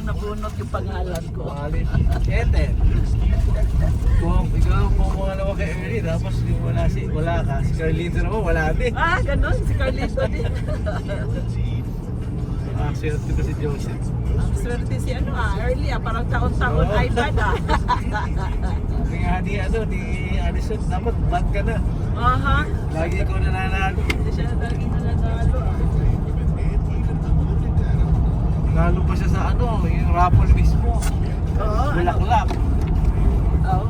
nabunot yung pangalan ko. Alin. Eten. Kung ikaw pumangalawa kay Ernie, tapos wala ka. Si Carlito naman, wala din. Ah, ganun. Si Carlito din. Swerte ko si Joseph. Ang swerte si early parang taon-taon Oo. iPad Kaya nga ni Addison, dapat bad ka na. Aha. Lagi ikaw nananalo. Hindi siya lagi nanalo Lalo pa siya sa yung raffle mismo. Oo. Bulaklak. Oo.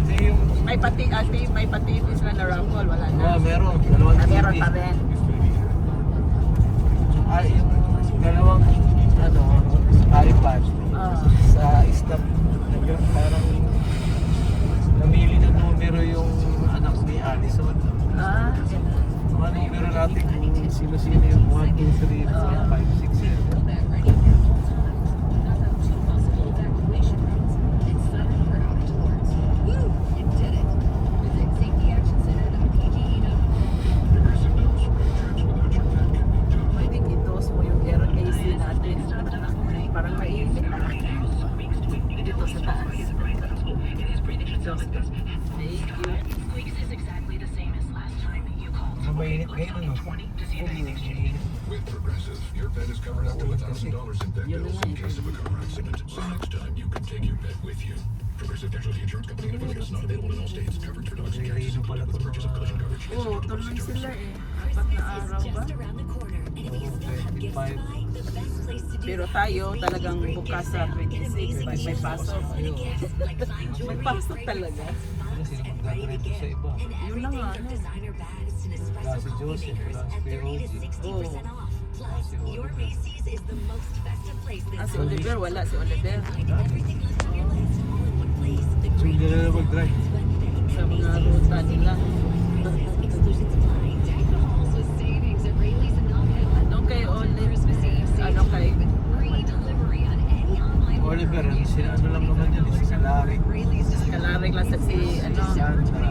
Kasi yung... May pati sila na raffle, wala na. meron. Dalawang Meron TV. pa rin. Yung dalawang iPad sa stop. Parang namili ng numero yung anak ni Addison. Mga numero natin kung sino-sino yung 1, 2, 3, 4, 5, 6, 7. Mainit ngayon, With Progressive, your pet is covered up to $1,000 in pet bills in case of a car accident. So next time you can take your pet with you. Progressive Casualty Insurance Company and affiliates, not available in all states. Coverage for dogs and cats is included with the purchase of collision coverage. Oo, tuloy sila apat na araw ba? Pero tayo talagang bukas sa 26, may pasok. May pasok talaga. Sino mag-graduate sa iba? Yun lang nga. Wala si Joseph, wala si Peroji. Oo. Your Macy's is the most festive place this Si Oliver, wala si Oliver. Everything else in your list all in one place. The So hindi na mag-drive. Sa mga ruta nila. exclusions apply. Deck the halls with savings at Rayleigh's and Elgin. Anong kay Oliver? Christmas Eve Anong kay free delivery on any online Oliver, ano lang naman yun, si Salari. Rayleigh's. Kalarig lang sa si Sandra.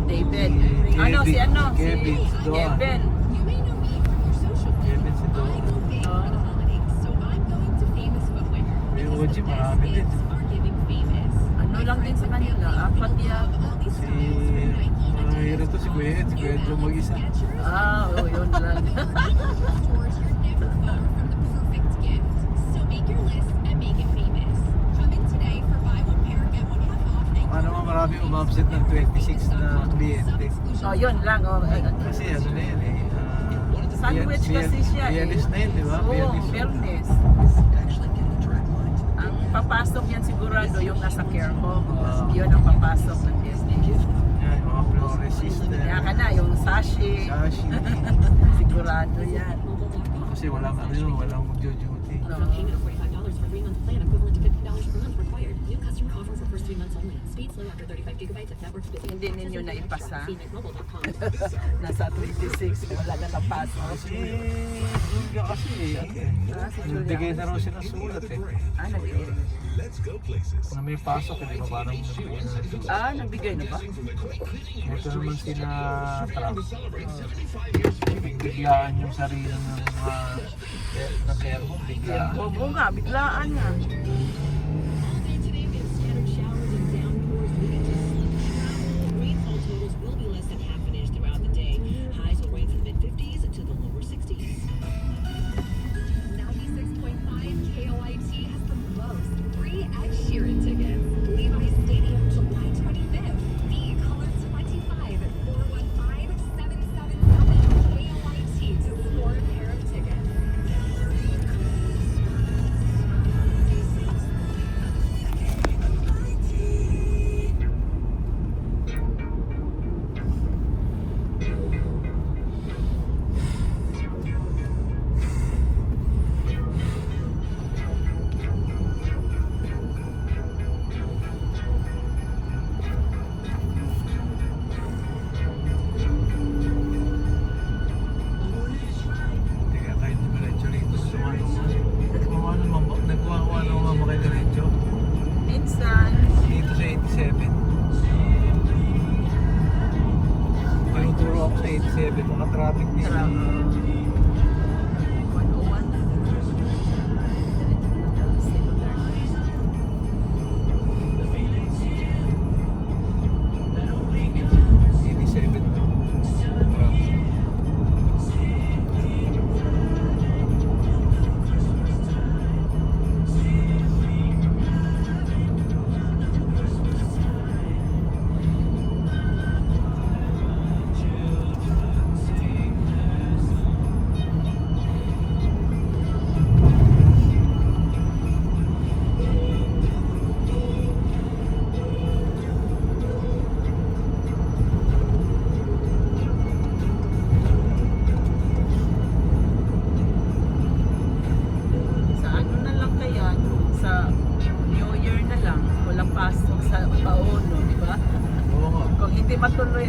David. Kevin, Si Kevin, si Doan. Kevin. You may know me from your social Kevin si I Doan. go big for the holidays, so I'm going to Famous Footwear. Yung Because Oji, the best marami din. gifts are giving famous. Ano lang din sa kanila, apat yata. Si hero to, si Kuya Ed, si Kuya Joe mag-isa. Oo, yun lang. Tours you're never far from the perfect gift. So make your list and make it famous. Come in today for buy one pair, get one half off. And Paano nga marami umabsent ng 26 na kliyente? Yun lang. Kasi na yun Sandwich kasi siya Pianist na yun, di ba? Oo, Pianist. Biyernes. Ang papasok yan sigurado yung nasa care home. Yun ang papasok ng Biyernes. Yan, yung mga Flores system. Kaya ka na, yung sashi. Sashi. Sigurado yan. Kasi walang mag-duty. No. From payment of $45 for 3-month plan equivalent to $50 per month required. New customer offer for first 3 months only. Speed slow after 35 gigabytes of network speed. Hindi ninyo na ipasa. CNETmobile.com. Nasa 26, wala na napasok. Kasi, yung kasi nagbigay na raw siya ng sulat Nagbigay. na may pasok, di ba? Parang nagbigay na ng sulat. Nagbigay na ba? Ito naman sina Trump. Biglaan yung sarili ng mga na care home. Biglaan. Oo nga, biglaan nga. All day today we have scattered showers and downpours leading to sleet travel. Rainfall totals will be less than half an inch throughout the day. Highs will range from the mid-50s to the lower 60s. 96.5 KOIT has the most free Ed Sheeran tickets. Levi's Stadium, July 25th. Be caller 25 at 415-777 KOIT to score a pair of tickets. pauno, di ba? Oo nga. Kung hindi matuloy,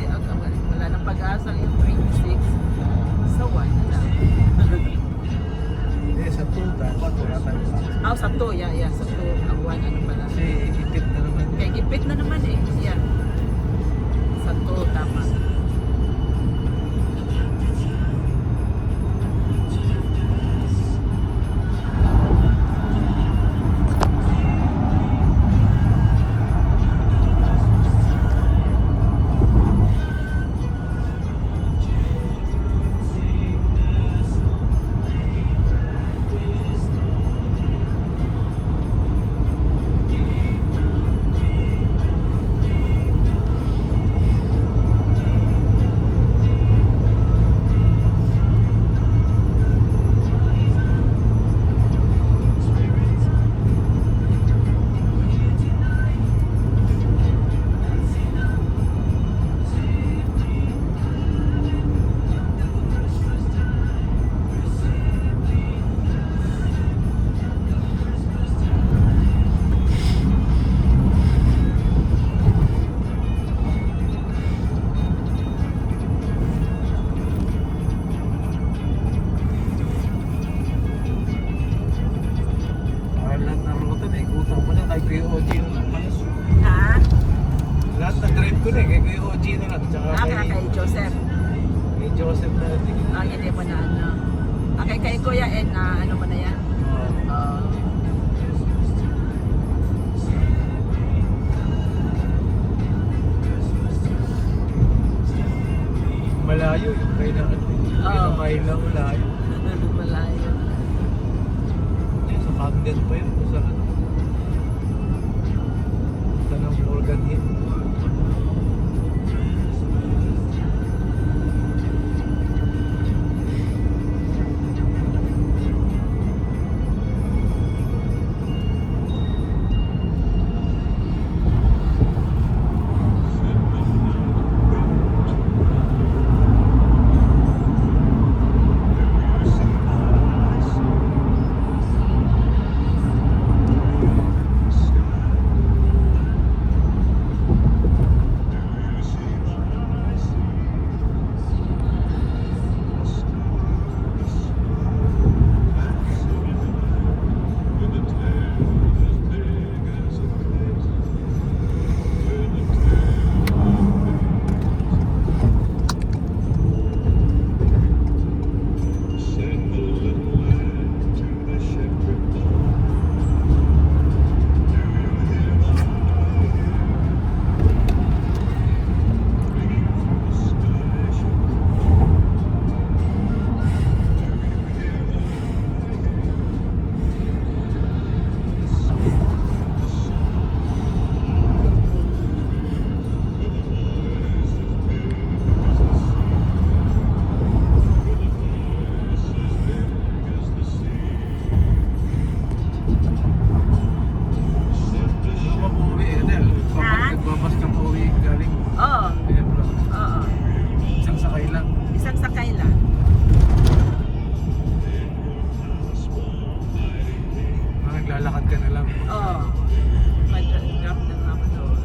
wala nang pag-asa yung 26. So, why na lang? Eh, sa 2 dapat wala tayong pasok. Sa 2, yeah, sa 2. Ang 1, ano pala. Kasi ipit na naman. Kaya gipit na naman eh. Yeah. Sa 2, tama. Lahat ng ruta na ikutan ko na kay Kuya OG na lang pala. Ha? Lahat ng drive ko na kay Kuya OG na lang. Tsaka Kay Joseph. kay Joseph na natin. Hindi mo na ano. Kay Kuya Ed na ano mo na yan? Ah. Malayo yung kailangan. Oo. Kailangan malayo. Malayo. Sa Camden pa yun. Sa ano. Sa ng Morgan Hill. Nagbabas ka pa uwi galing. Oo. Ebro. Oo. Isang sakay lang. Isang sakay lang. Naglalakad ka na lang. Oo. Mag-drop na lang ako doon.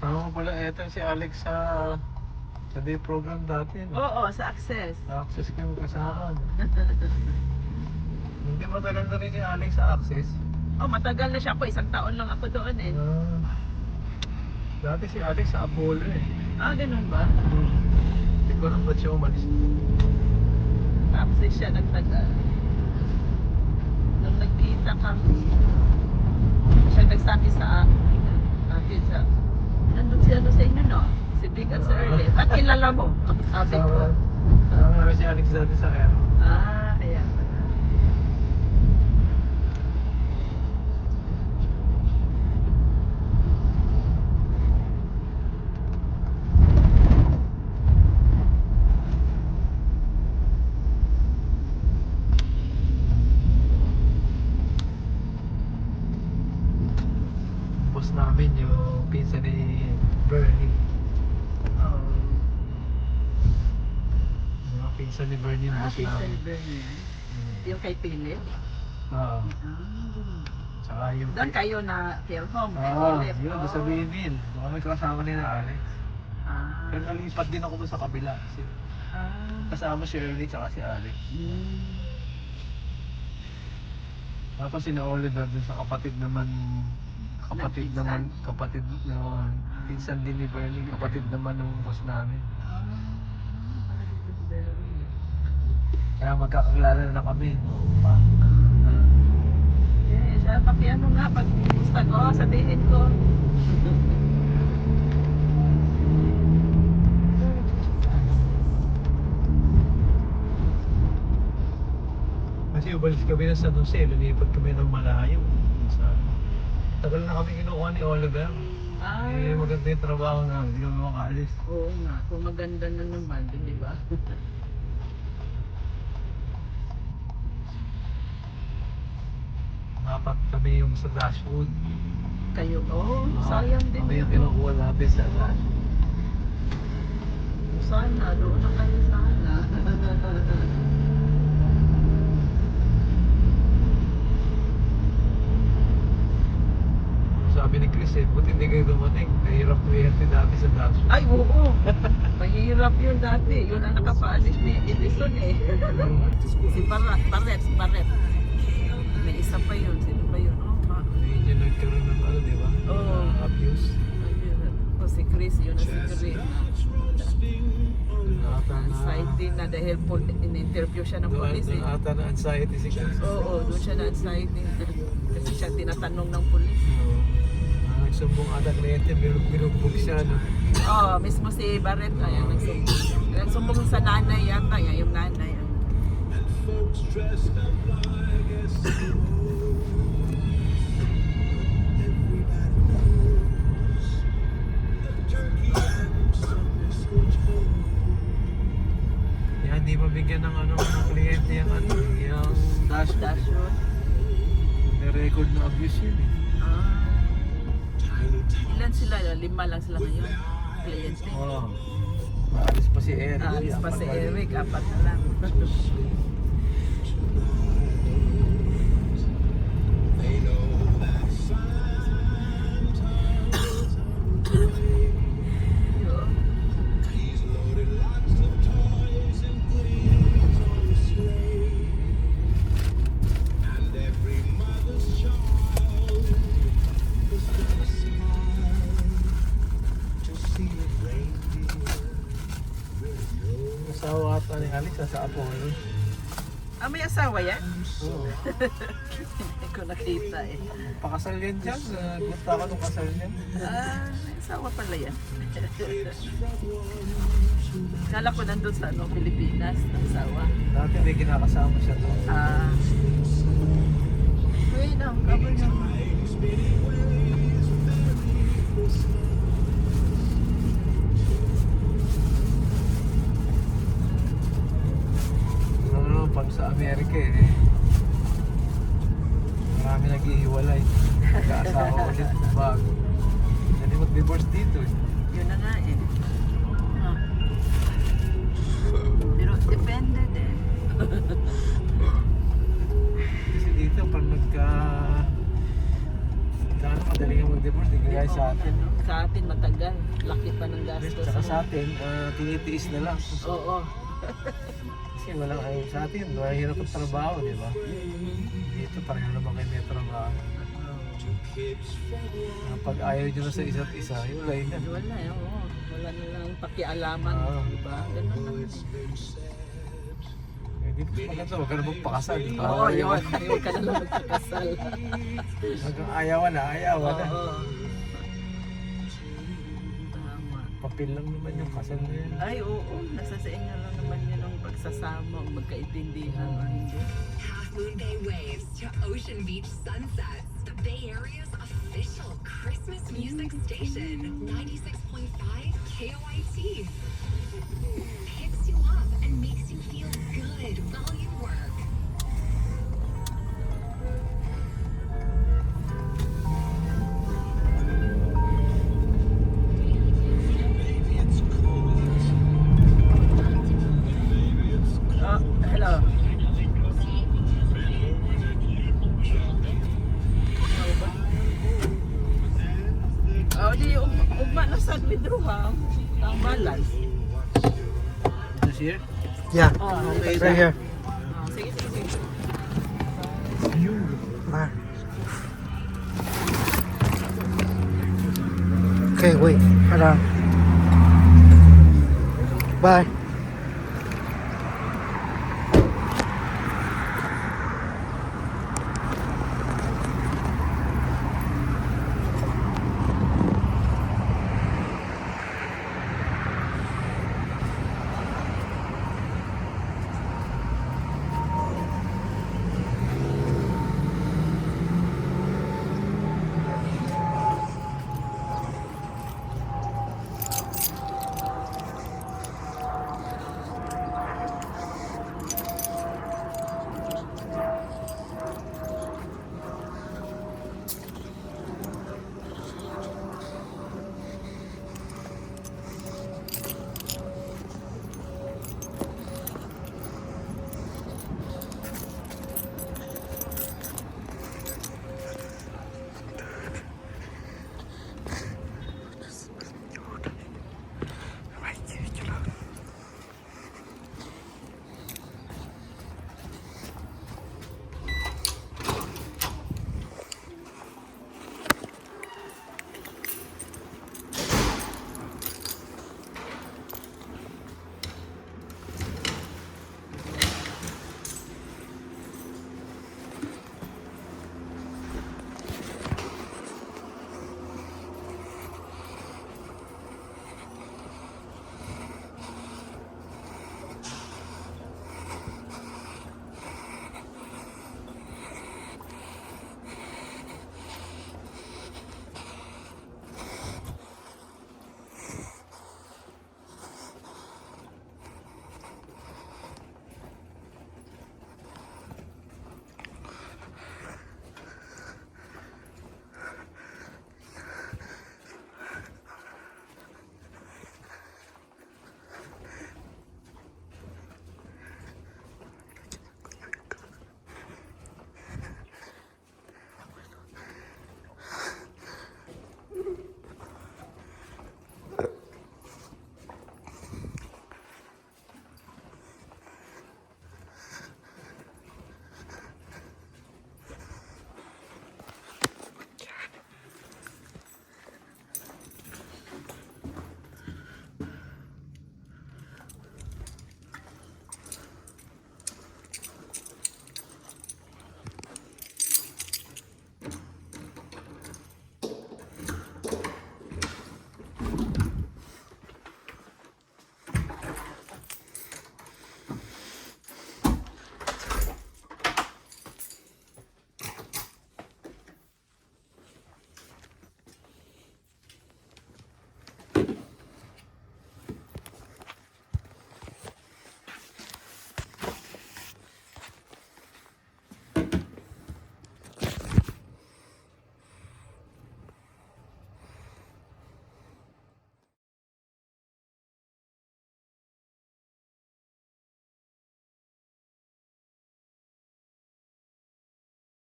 Kasama ko pala eto si Alex sa day program dati. No? Oo, sa Access. Access kayo kasama. Hindi matagal na rin si Alex sa Access. Oh, matagal na siya po. 1 taon lang ako doon eh. Dati si Alex sa Apollo eh. Ah, ganun ba? Hindi ko alam ba't siya umalis. Tapos eh, siya nagtagal. Nung nagkita kami, siya nagsabi sa akin siya, nandun siya sa inyo, no? Si Big at si Early. Ba't kilala mo? Sabi ko. Kasama namin si Alex dati sa Aero. Ah, kaya pala. Boss namin yung pinsan ni Bernie. Oo. Yung pinsan ni Bernie yung Ah, boss Pizza namin. Bernie. Yung kay Philip. Oo. Ah. Tsaka yung... Doon kayo na care home kay Oo, Philip. yun, doon sa Binil. Doon kami kasama ni na Alex. Ah. Pero nalipat din ako doon sa kabila. Ah. Kasama si Early tsaka si Alex. Hmm. Tapos sinauli na dun sa kapatid naman pinsan din ni Bernie, kapatid naman ng boss namin. Kaya magkakakilala na kami. Eh, siya papiano nga pag gusto ko, sabihin ko. Kasi ubalis kami na San Jose, lumipat kami ng malayo. Tagal na kami kinukuha ni Oliver. Ah. Eh, maganda yung trabaho na, hindi kami makaalis. Oo nga, kung maganda na naman, di ba? Dapat kami yung sa Dashwood. Kayo, sayang din Kami yung yun. kinukuha natin sa Dashwood. Sana, doon na kayo sana. Sabi ni Chris eh, buti hindi kayo dumating. Nahirap kuwerte dati sa Dashwood. Ay, oo. Mahirap yun dati. Yun ang nakapaalis ni Edison eh. Si Barret. May isa pa yun. Sino pa yun? Oh, ma. Ayun yung nagkaroon ng ano, di ba? Oo. Abuse. Ayun. O si Chris, yun ang si Chris. Ata na... Anxiety na dahil in-interview siya ng polis eh. Ata na anxiety si Chris. Oo, doon siya na anxiety. Kasi siya tinatanong ng polis. Nagsumbong ata kliyente, binugbog siya, no? Oo, mismo si Barret na yan nagsumbong. Nagsumbong sa nanay yata, yan, yung nanay. Yan, di mabigyan ng ano, ng kliyente yung ano, yung dashboard. Dashboard. May record na abuse yun eh. Ah. Ilan sila? 5 lang sila ngayon. Kliyente. Oo. Maalis pa si Eric. Aalis pa si Eric, 4 na lang. Asawa ata ni Alex sa Apollo. Ah, may asawa yan? Oo. Hindi ko nakita eh. Pakasal yan dyan. Gusto ako nung kasal niyan. Ah, may asawa pala yan. Kala ko nandun sa Pilipinas, ang asawa. Dati may kinakasama siya doon. Ah. Wait, cover naman. Ano, pag sa Amerika eh. Marami nag-iiwalay. Nagkaasawa ulit bago. Hindi mag-divorce dito eh. Yun na nga eh. Ah. Pero depende din. Kasi dito pag nagka... Kano madali yung difference, hindi kaya sa atin. Ano, sa atin matagal. Laki pa ng gastos. Tsaka sa atin, tinitiis na lang. Oo. Kasi wala kayo sa atin, mahirap ang trabaho, di ba? Dito pareho naman kayo may trabaho. Pag ayaw nyo na sa isa't isa, yun lang yan. Wala, oo. Wala nilang pakialaman. Diba? Ganun lang. Dito mas maganda, huwag ka na magpakasal. Oo, yun. Huwag ka na lang magkakasal. Hanggang ayawan na. Oo. Tama. Papel lang naman yung kasal na yun. Ay, oo. Nasa sa inyo lang naman yun ang pagsasama o magkaintindihan o hindi. Half Moon Bay waves to Ocean Beach sunsets. The Bay Area's official Christmas music station. 96.5 KOIT. Picks you up and makes you feel good while you work. Oh, hello. Oh, di ugma na sa bidruha. Tambalan. This year? Yeah, Okay, right here. Sige, sige. Bye. Okay, wait. Hold on. Bye.